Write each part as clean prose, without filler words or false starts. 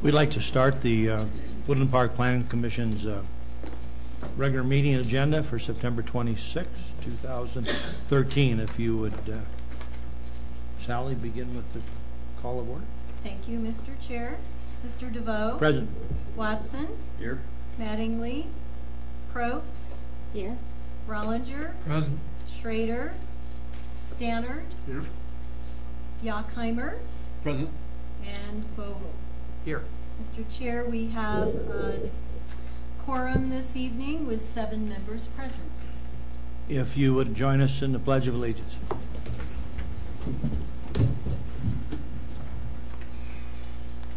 We'd like to start the Woodland Park Planning Commission's regular meeting agenda for September 26, 2013. If you would, Sally, begin with the call of order. Thank you, Mr. Chair. Mr. DeVoe. Present. Watson. Here. Mattingly. Probst. Here. Rollinger. Present. Schrader. Stannard. Here. Jockheimer. Present. And Vogel. Here. Mr. Chair, we have a quorum this evening with 7 members present. If you would join us in the Pledge of Allegiance.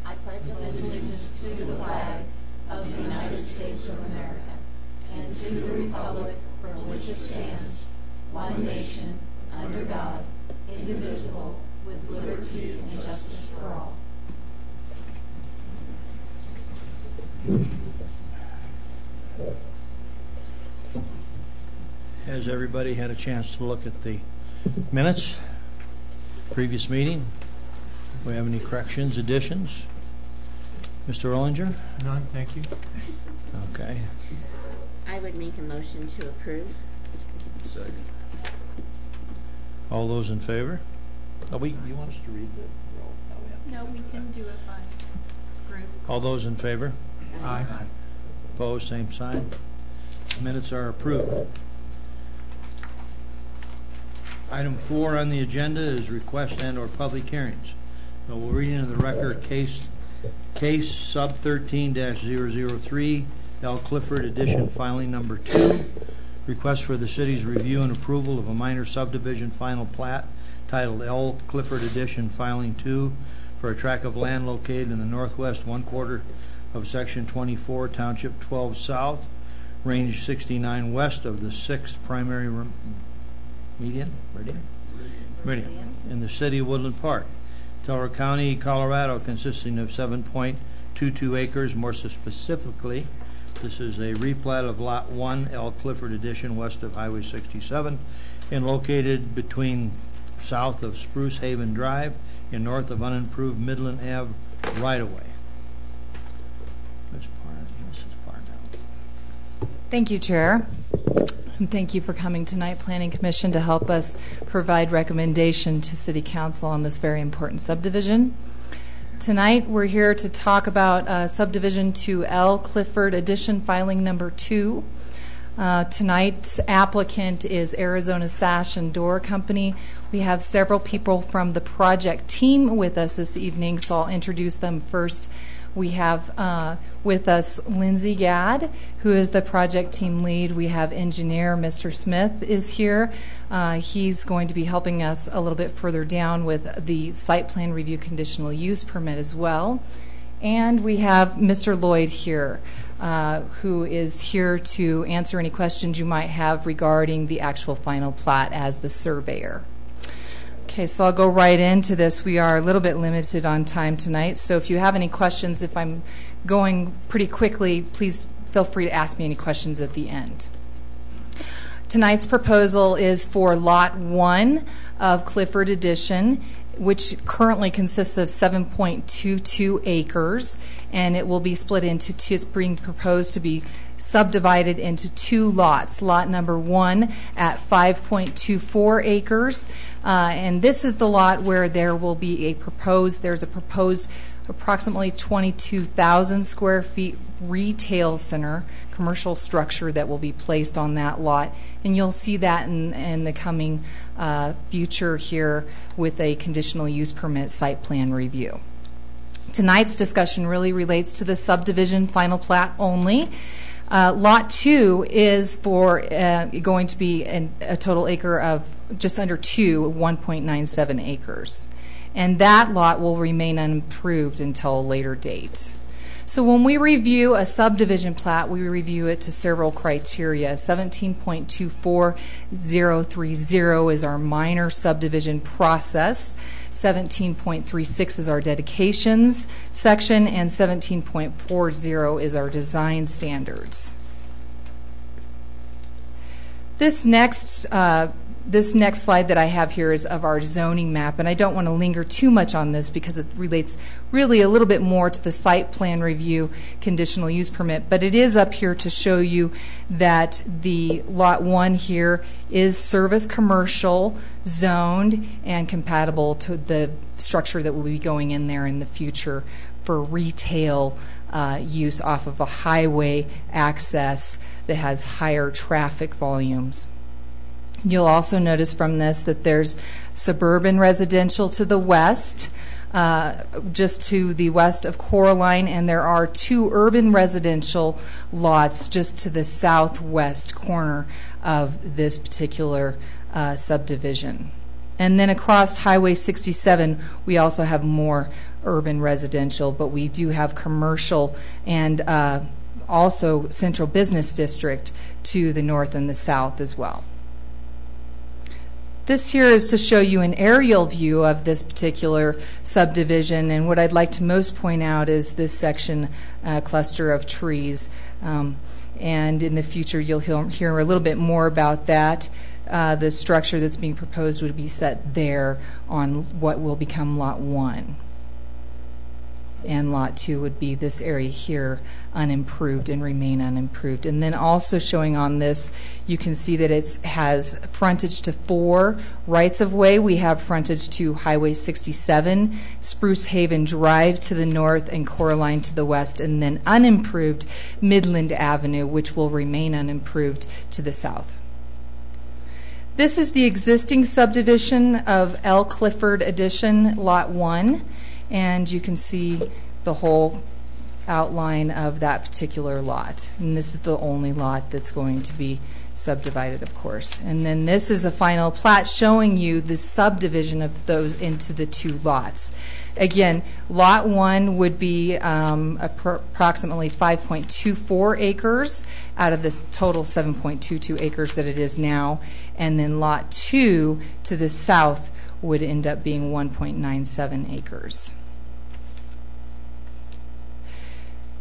I pledge allegiance to the flag of the United States of America and to the republic for which it stands, one nation, under God, indivisible, with liberty and justice for all. Has everybody had a chance to look at the minutes? Previous meeting? Do we have any corrections, additions? Mr. Rollinger? None, thank you. Okay. I would make a motion to approve. Second. All those in favor? Oh, you want us to read the roll? No, we can do it by group. All those in favor? Aye. Opposed, same sign. Minutes are approved. Item 4 on the agenda is request and/or public hearings. So we're reading in the record case sub 13-003, L. Clifford Edition, filing number 2. Request for the city's review and approval of a minor subdivision final plat titled L. Clifford Edition, filing 2, for a tract of land located in the northwest 1/4 of Section 24, Township 12 South, Range 69 west of the 6th primary meridian in the city of Woodland Park, Delaware County, Colorado, consisting of 7.22 acres. More specifically, this is a replat of Lot 1, L. Clifford Edition, west of Highway 67, and located between south of Spruce Haven Drive and north of unimproved Midland Ave right-of-way. Mrs. Parnell. Thank you, Chair. And thank you for coming tonight, Planning Commission, to help us provide recommendation to City Council on this very important subdivision. Tonight, we're here to talk about subdivision to L. Clifford Edition, filing number 2. Tonight's applicant is Arizona Sash and Door Company. We have several people from the project team with us this evening, so I'll introduce them first. We have with us Lindsay Gadd, who is the project team lead. We have engineer Mr. Smith is here. He's going to be helping us a little bit further down with the site plan review conditional use permit as well. And we have Mr. Lloyd here, who is here to answer any questions you might have regarding the actual final plat as the surveyor. Okay, so I'll go right into this. We are a little bit limited on time tonight, so if you have any questions, if I'm going pretty quickly, please feel free to ask me any questions at the end. Tonight's proposal is for Lot 1 of Clifford Edition, which currently consists of 7.22 acres, and it will be split into two. It's being proposed to be subdivided into 2 lots. Lot number 1 at 5.24 acres, and this is the lot where there will be there's a proposed approximately 22,000 square feet retail center, commercial structure that will be placed on that lot, and you'll see that in the coming future here with a conditional use permit site plan review. Tonight's discussion really relates to the subdivision final plat only. Lot 2 is for going to be a total acre of just under 1.97 acres. And that lot will remain unimproved until a later date. So when we review a subdivision plat, we review it to several criteria. 17.24030 is our minor subdivision process. 17.36 is our dedications section, and 17.40 is our design standards. This next This next slide that I have here is of our zoning map, and I don't want to linger too much on this because it relates really a little bit more to the site plan review conditional use permit, but it is up here to show you that the Lot 1 here is service commercial zoned and compatible to the structure that will be going in there in the future for retail use off of a highway access that has higher traffic volumes. You'll also notice from this that there's suburban residential to the west, just to the west of Coraline, and there are 2 urban residential lots just to the southwest corner of this particular subdivision. And then across Highway 67, we also have more urban residential, but we do have commercial and also Central Business District to the north and the south as well. This here is to show you an aerial view of this particular subdivision, and what I'd like to most point out is this section cluster of trees. And in the future, you'll hear a little bit more about that. The structure that's being proposed would be set there on what will become Lot 1. And Lot 2 would be this area here, unimproved and remain unimproved. And then also showing on this, you can see that it has frontage to 4 rights-of-way. We have frontage to Highway 67, Spruce Haven Drive to the north, and Coraline to the west, and then unimproved Midland Avenue, which will remain unimproved to the south. This is the existing subdivision of L. Clifford Addition, Lot 1. And you can see the whole outline of that particular lot. And this is the only lot that's going to be subdivided, of course. And then this is a final plat showing you the subdivision of those into the 2 lots. Again, Lot 1 would be approximately 5.24 acres out of this total 7.22 acres that it is now. And then Lot 2 to the south would end up being 1.97 acres.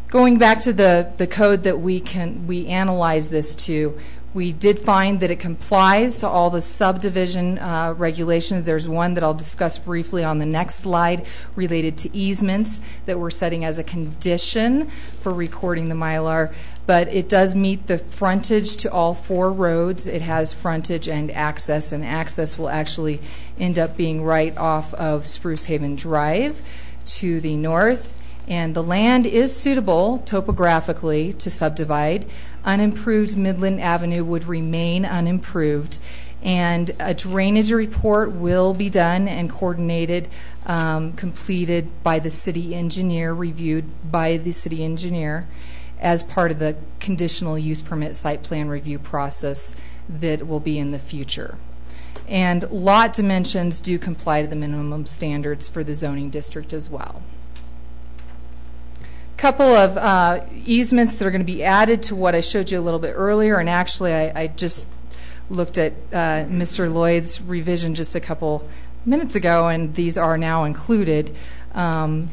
Going back to the code that we analyze this to, we did find that it complies to all the subdivision regulations. There's one that I'll discuss briefly on the next slide related to easements that we're setting as a condition for recording the Mylar. But it does meet the frontage to all 4 roads. It has frontage and access will actually end up being right off of Spruce Haven Drive to the north. And the land is suitable topographically to subdivide. Unimproved Midland Avenue would remain unimproved. And a drainage report will be done and coordinated, completed by the city engineer, reviewed by the city engineer as part of the conditional use permit site plan review process that will be in the future. And lot dimensions do comply to the minimum standards for the zoning district as well. Couple of easements that are going to be added to what I showed you a little bit earlier, and actually I just looked at Mr. Lloyd's revision just a couple minutes ago, and these are now included. And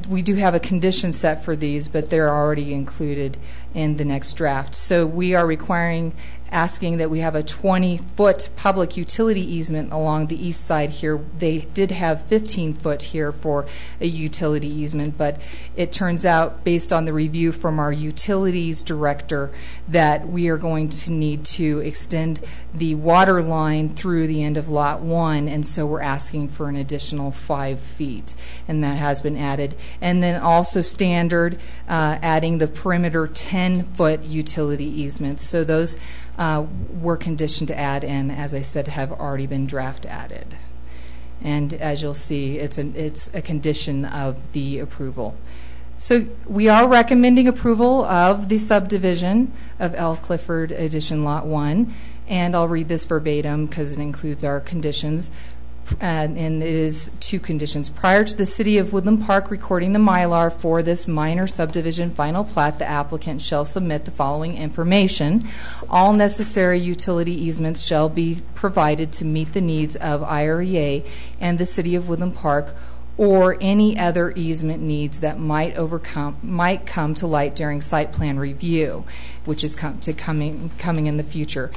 we do have a condition set for these, but they're already included in the next draft. So we are asking that we have a 20-foot public utility easement along the east side here. They did have 15-foot here for a utility easement, but it turns out, based on the review from our utilities director, that we are going to need to extend the water line through the end of Lot 1, and so we're asking for an additional 5 feet, and that has been added. And then also standard, adding the perimeter 10-foot utility easements. So those were conditioned to add, and as I said, have already been draft added. And as you'll see, it's a condition of the approval. So we are recommending approval of the subdivision of L. Clifford Addition Lot 1, and I'll read this verbatim because it includes our conditions. And it is 2 conditions. Prior to the City of Woodland Park recording the Mylar for this minor subdivision final plat, the applicant shall submit the following information. All necessary utility easements shall be provided to meet the needs of IREA and the City of Woodland Park, or any other easement needs that might come to light during site plan review, which is coming in the future.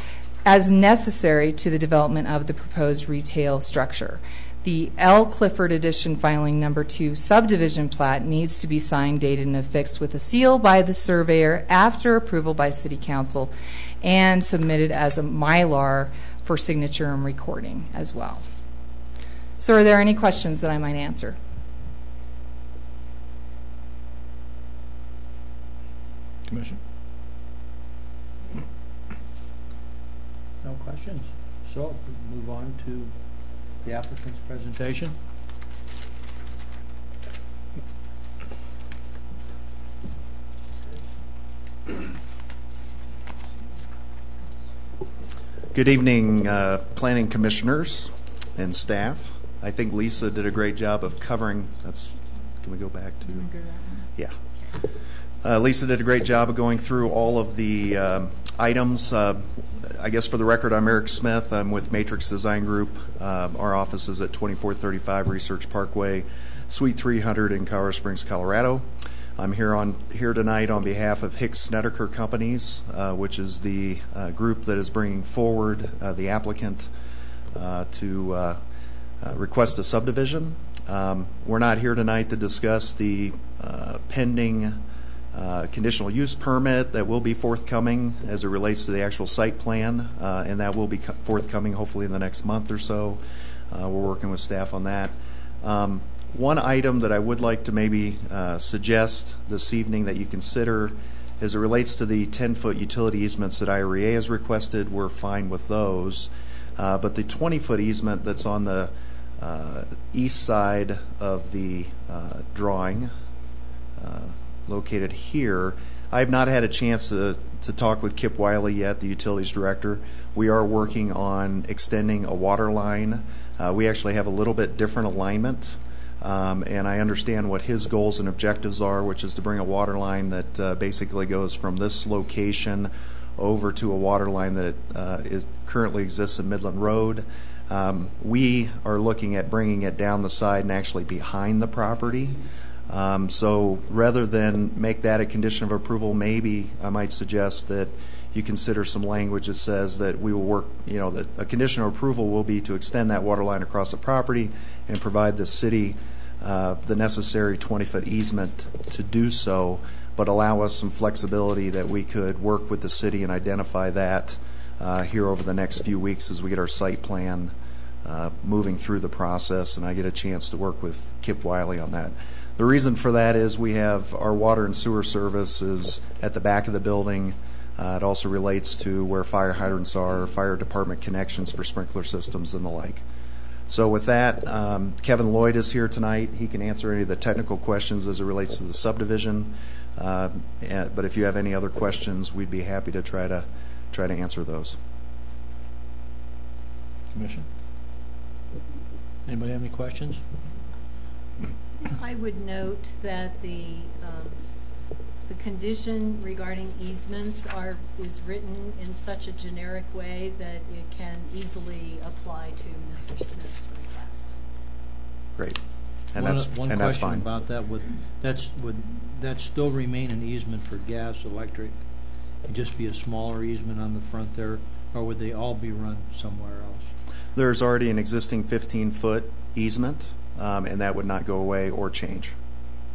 as necessary to the development of the proposed retail structure. The L. Clifford Edition Filing Number 2 subdivision plat needs to be signed, dated, and affixed with a seal by the surveyor after approval by City Council and submitted as a Mylar for signature and recording as well. So are there any questions that I might answer? Commission? No questions? So we move on to the applicant's presentation. Good evening, planning commissioners and staff. I think Lisa did a great job of covering. Can we go back to? Yeah. Lisa did a great job of going through all of the items. I guess for the record, I'm Eric Smith. I'm with Matrix Design Group. Our office is at 2435 Research Parkway, Suite 300 in Colorado Springs, Colorado. I'm here tonight on behalf of Hicks Snedeker Companies, which is the group that is bringing forward the applicant to request a subdivision. We're not here tonight to discuss the pending conditional use permit that will be forthcoming as it relates to the actual site plan, and that will be forthcoming hopefully in the next month or so. We're working with staff on that. One item that I would like to maybe suggest this evening that you consider as it relates to the 10-foot utility easements that IREA has requested. We're fine with those. But the 20-foot easement that's on the east side of the drawing, located here, I've not had a chance to talk with Kip Wiley yet, the utilities director. We are working on extending a water line. We actually have a little bit different alignment. And I understand what his goals and objectives are, which is to bring a water line that basically goes from this location over to a water line that currently exists in Midland Road. We are looking at bringing it down the side and actually behind the property. So rather than make that a condition of approval, maybe I might suggest that you consider some language that says that we will work, that a condition of approval will be to extend that water line across the property and provide the city the necessary 20-foot easement to do so, but allow us some flexibility that we could work with the city and identify that here over the next few weeks as we get our site plan moving through the process and I get a chance to work with Kip Wiley on that. The reason for that is we have our water and sewer services at the back of the building. It also relates to where fire hydrants are, fire department connections for sprinkler systems and the like. So with that, Kevin Lloyd is here tonight. He can answer any of the technical questions as it relates to the subdivision. But if you have any other questions, we'd be happy to try to answer those. Commission? Anybody have any questions? I would note that the condition regarding easements is written in such a generic way that it can easily apply to Mr. Smith's request. Great, and One that's question fine. about that: would that still remain an easement for gas, electric? It'd just be a smaller easement on the front there, or would they all be run somewhere else? There's already an existing 15-foot easement, and that would not go away or change.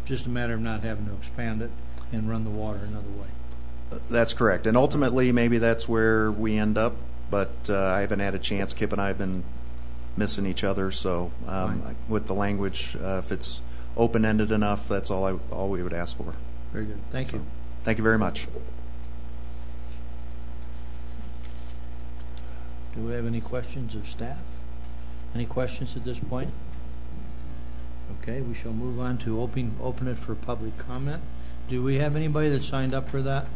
Just a matter of not having to expand it and run the water another way. That's correct. And ultimately, maybe that's where we end up, but I haven't had a chance. Kip and I have been missing each other, so with the language, if it's open-ended enough, that's all we would ask for. Very good. Thank you. Thank you very much. Do we have any questions of staff? Any questions at this point? Okay, we shall move on to open it for public comment. Do we have anybody that signed up for that?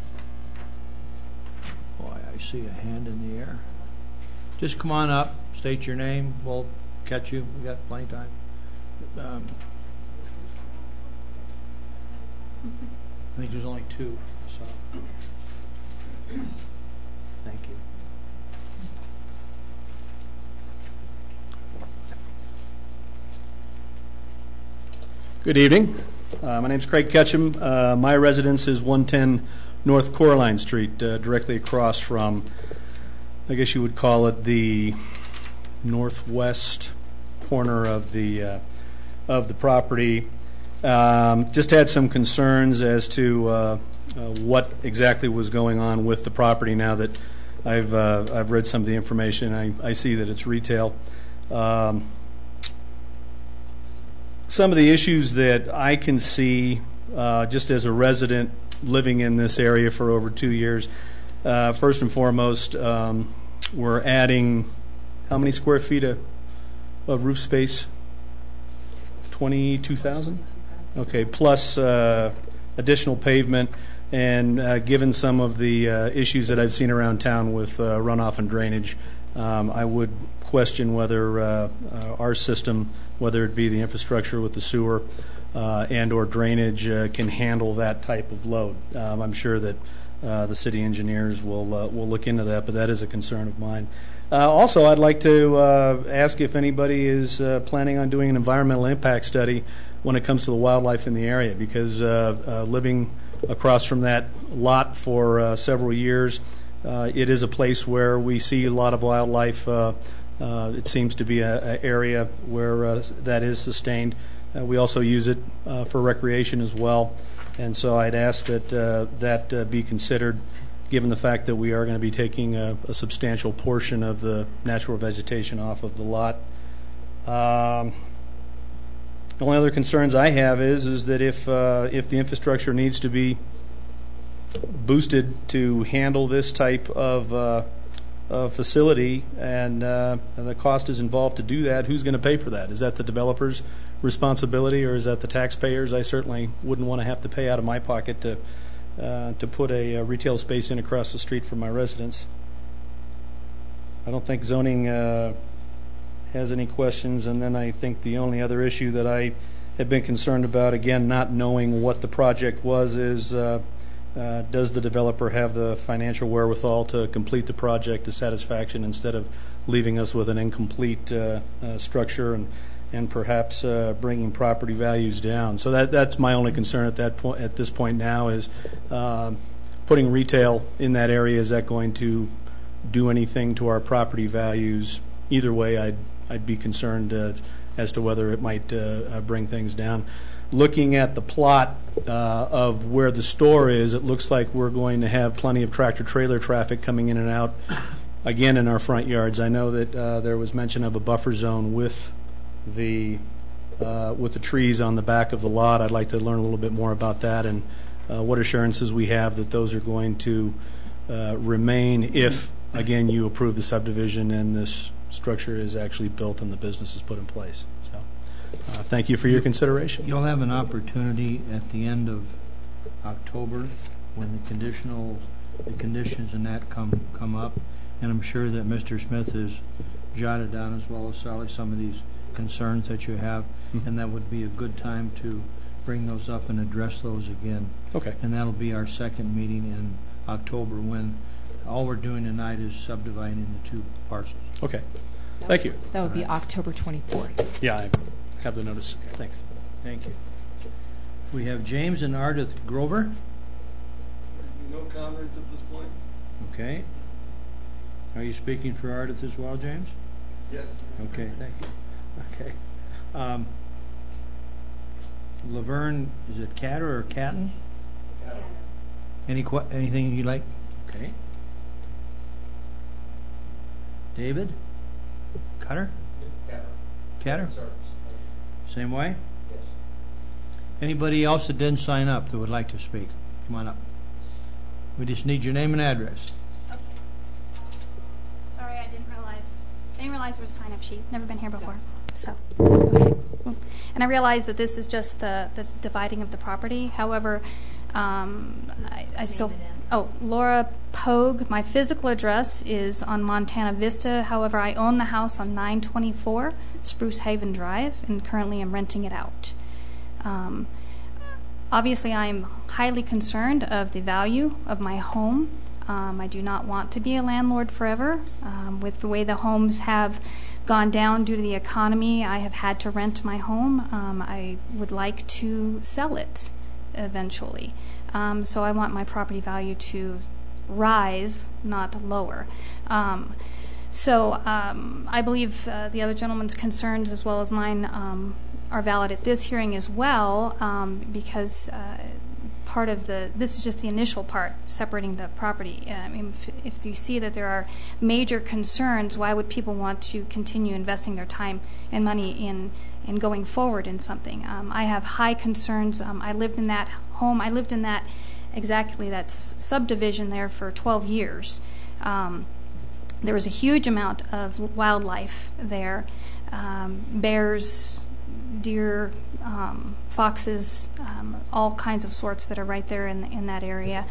Boy, I see a hand in the air. Just come on up, state your name, we'll catch you. We got plenty of time. I think there's only two, so thank you. Good evening. My name is Craig Ketchum. My residence is 110 North Coraline Street, directly across from I guess you would call it the northwest corner of the property. Just had some concerns as to what exactly was going on with the property. Now that I've read some of the information, I see that it's retail. Some of the issues that I can see just as a resident living in this area for over 2 years, first and foremost, we're adding how many square feet of roof space? 22,000? Okay, plus additional pavement, and given some of the issues that I've seen around town with runoff and drainage, I would question whether our system, whether it be the infrastructure with the sewer and or drainage, can handle that type of load. I'm sure that the city engineers will look into that, but that is a concern of mine. Also, I'd like to ask if anybody is planning on doing an environmental impact study when it comes to the wildlife in the area, because living across from that lot for several years, it is a place where we see a lot of wildlife. It seems to be an area where that is sustained. We also use it for recreation as well, and so I'd ask that that be considered, given the fact that we are going to be taking a substantial portion of the natural vegetation off of the lot. The only other concerns I have is that if the infrastructure needs to be boosted to handle this type of facility, and the cost is involved to do that, who's going to pay for that? Is that the developer's responsibility, or is that the taxpayers? I certainly wouldn't want to have to pay out of my pocket to put a retail space in across the street from my residence. I don't think zoning has any questions, and then I think the only other issue that I have been concerned about, again, not knowing what the project was, is does the developer have the financial wherewithal to complete the project to satisfaction instead of leaving us with an incomplete structure and perhaps bringing property values down. So that's my only concern at that point. At this point now is putting retail in that area. Is that going to do anything to our property values? Either way, I'd be concerned as to whether it might bring things down. Looking at the plot of where the store is, it looks like we're going to have plenty of tractor-trailer traffic coming in and out, again, in our front yards. I know that there was mention of a buffer zone with the trees on the back of the lot. I'd like to learn a little bit more about that and what assurances we have that those are going to remain if, again, you approve the subdivision and this structure is actually built and the business is put in place. So thank you for your consideration. You'll have an opportunity at the end of October when the conditions and that come up, and I'm sure that Mr. Smith has jotted down, as well as Sally, some of these concerns that you have, and that would be a good time to bring those up and address those again. Okay. And that'll be our second meeting in October, when all we're doing tonight is subdividing the two parcels. Okay. Thank you. That would be October 24th. Yeah, I have the notice. Okay, thanks. Thank you. We have James and Ardith Grover. No comments at this point? Okay. Are you speaking for Ardith as well, James? Yes. Okay, thank you. Okay. Laverne, is it Catter or Catton? Anything you'd like? Okay. David? Cutter? Catter? Same way? Yes. Anybody else that didn't sign up that would like to speak? Come on up. We just need your name and address. Okay. Sorry, I didn't realize there was a sign-up sheet. Never been here before. So, okay. And I realize that this is just the dividing of the property. However, I still... Oh, Laura Pogue. My physical address is on Montana Vista. However, I own the house on 924 Spruce Haven Drive, and currently I'm renting it out. Obviously, I'm highly concerned of the value of my home. I do not want to be a landlord forever. With the way the homes have gone down due to the economy, I have had to rent my home. I would like to sell it eventually. So I want my property value to rise, not lower. I believe the other gentleman's concerns as well as mine are valid at this hearing as well, because part of this is just the initial part, separating the property. I mean, if you see that there are major concerns, why would people want to continue investing their time and money in going forward in something? I have high concerns. I lived in that home. I lived in that subdivision there for 12 years. There was a huge amount of wildlife there, bears, deer, foxes, all kinds of sorts that are right there in that area.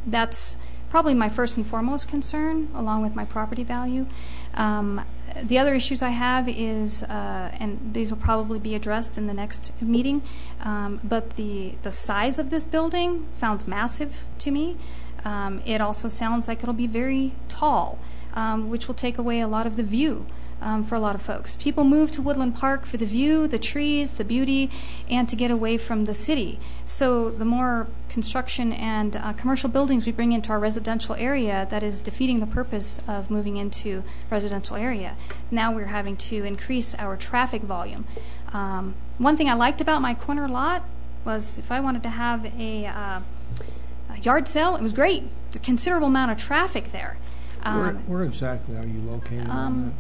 That's probably my first and foremost concern, along with my property value. The other issues I have is, and these will probably be addressed in the next meeting, but the size of this building sounds massive to me. It also sounds like it'll be very tall, which will take away a lot of the view for a lot of folks. People move to Woodland Park for the view, the trees, the beauty, and to get away from the city. So the more construction and commercial buildings we bring into our residential area, that is defeating the purpose of moving into residential area. Now we're having to increase our traffic volume. One thing I liked about my corner lot was if I wanted to have a yard sale, it was great. A considerable amount of traffic there. Where exactly are you located on that?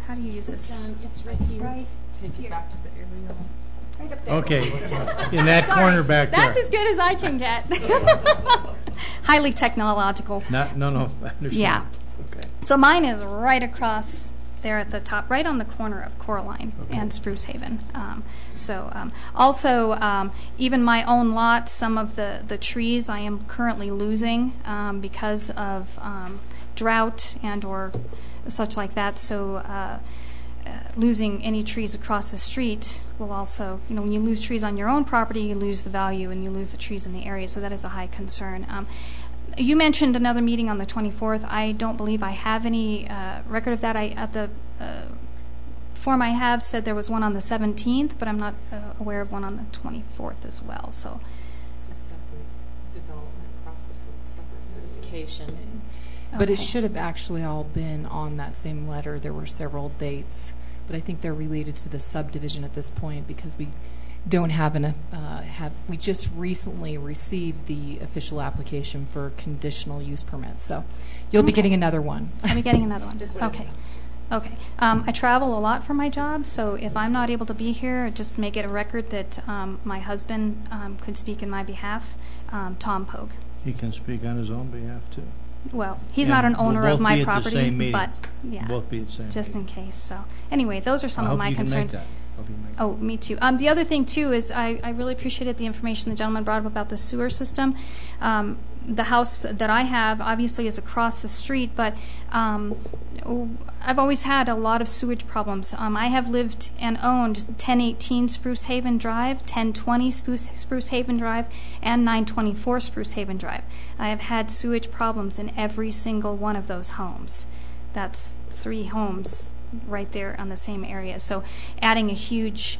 How do you use this? It's right here. Right. Take it back to the aerial. Right up there. Okay, in that Sorry, corner back there. That's as good as I can get. Highly technological. No, I understand. Yeah. Okay. So mine is right across there at the top, right on the corner of Coraline and Spruce Haven. Also, even my own lot, some of the trees I am currently losing because of drought and or such like that. So losing any trees across the street will also, when you lose trees on your own property, you lose the value and you lose the trees in the area. So that is a high concern. You mentioned another meeting on the 24th. I don't believe I have any record of that. At the form I have said there was one on the 17th, but I'm not aware of one on the 24th as well. So it's a separate development process with separate notification. But it should have actually all been on that same letter. There were several dates, but I think they're related to the subdivision at this point because we don't have we just recently received the official application for conditional use permits. So you'll be getting another one. I'll be getting another one. Okay. I travel a lot for my job, so if I'm not able to be here, just make it a record that my husband could speak in my behalf, Tom Pogue. He can speak on his own behalf, too. Well, he's not an owner of my property, same meeting. but yeah, Both be at the same just meeting. in case. So anyway, those are some of my concerns. Oh, me too. The other thing, too, is I really appreciated the information the gentleman brought up about the sewer system. The house that I have, obviously, is across the street, but I've always had a lot of sewage problems. I have lived and owned 1018 Spruce Haven Drive, 1020 Spruce Haven Drive, and 924 Spruce Haven Drive. I have had sewage problems in every single one of those homes. That's 3 homes right there on the same area. So adding a huge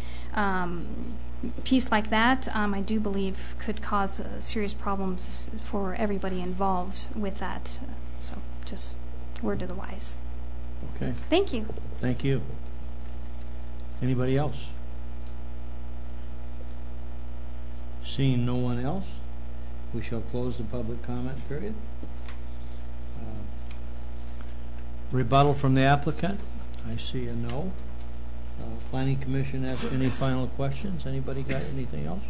piece like that, I do believe could cause serious problems for everybody involved with that. So just word to the wise. Okay. Thank you. Thank you. Anybody else? Seeing no one else, we shall close the public comment period. Rebuttal from the applicant. I see a no. Planning Commission asked any final questions? Anybody got anything else?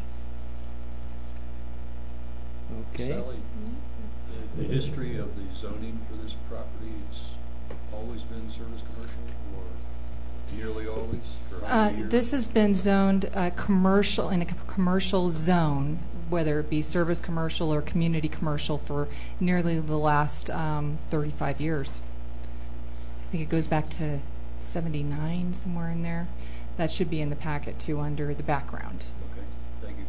Okay. Sally, the history of the zoning for this property, it's always been service commercial or nearly always? For how many years? This has been zoned commercial in a commercial zone, whether it be service commercial or community commercial, for nearly the last 35 years. I think it goes back to 79, somewhere in there. That should be in the packet too, under the background. Okay, thank you.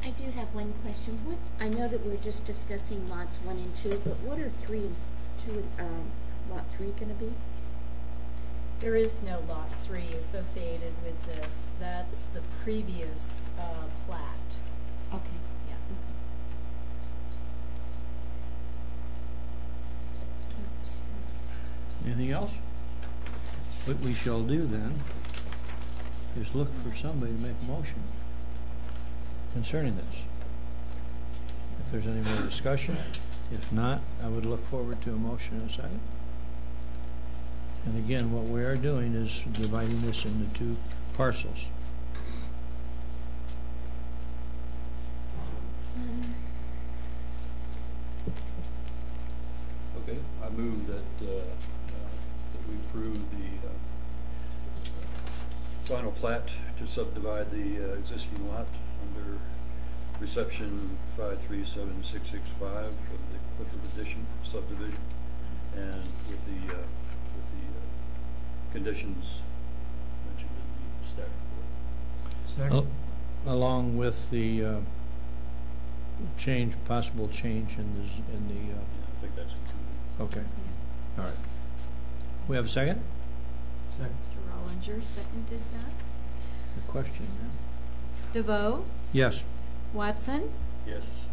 I do have one question. I know that we're just discussing lots 1 and 2, but what are 3 and 2, lot 3 going to be? There is no lot 3 associated with this. That's the previous plat. Okay. Yeah. anything else? What we shall do then is look for somebody to make a motion concerning this. If there's any more discussion, if not, I would look forward to a motion in a second. And again, what we are doing is dividing this into 2 parcels. Okay, I move that we approve the final plat to subdivide the existing lot under reception 537665 of the Clifford Addition subdivision, and with the conditions mentioned in the staff report. Along with the possible change in the. Yeah, I think that's included. Okay. All right. We have a second? Mr. Rollinger seconded that. The question then? DeVoe, Yes. Watson, Yes.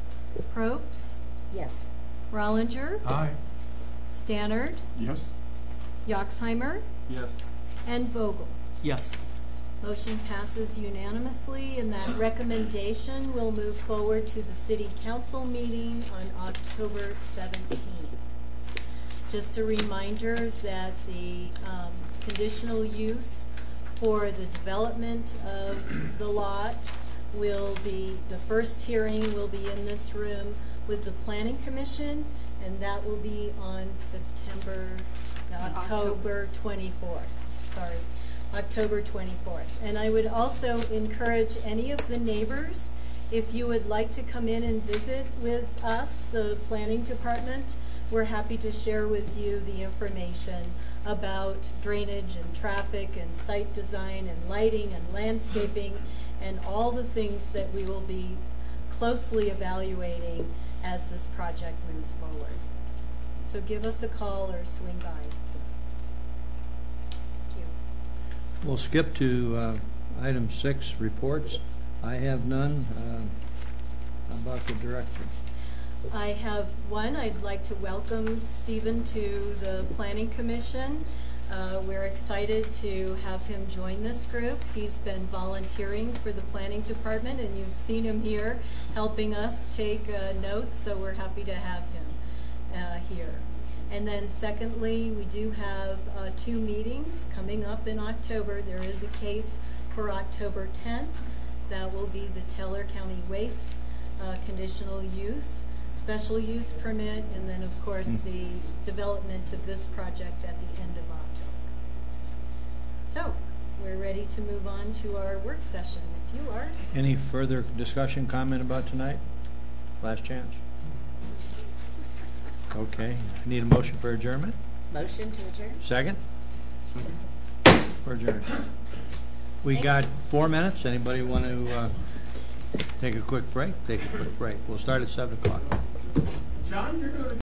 Probst, Yes. Rollinger, Aye. Stannard, Yes. Yoxheimer, Yes. and Vogel. Yes. Motion passes unanimously, and that recommendation will move forward to the City Council meeting on October 17th. Just a reminder that the conditional use for the development of the lot will be, the first hearing will be in this room with the Planning Commission, and that will be on October 24th. Sorry. October 24th. And I would also encourage any of the neighbors, if you would like to come in and visit with us, the planning department, we're happy to share with you the information about drainage and traffic and site design and lighting and landscaping and all the things that we will be closely evaluating as this project moves forward. So give us a call or swing by. We'll skip to item 6, reports. I have none. How about the director? I have one. I'd like to welcome Stephen to the Planning Commission. We're excited to have him join this group. He's been volunteering for the Planning Department, and you've seen him here helping us take notes, so we're happy to have him here. And then secondly, we do have 2 meetings coming up in October. There is a case for October 10th. That will be the Teller County Waste conditional use, special use permit, and then of course the development of this project at the end of October. So we're ready to move on to our work session. If you are. Any further discussion, comment about tonight? Last chance. Okay. I need a motion for adjournment. Motion to adjourn? Second? For adjournment. We got 4 minutes. Anybody want to take a quick break? Take a quick break. We'll start at 7 o'clock. John, you're going to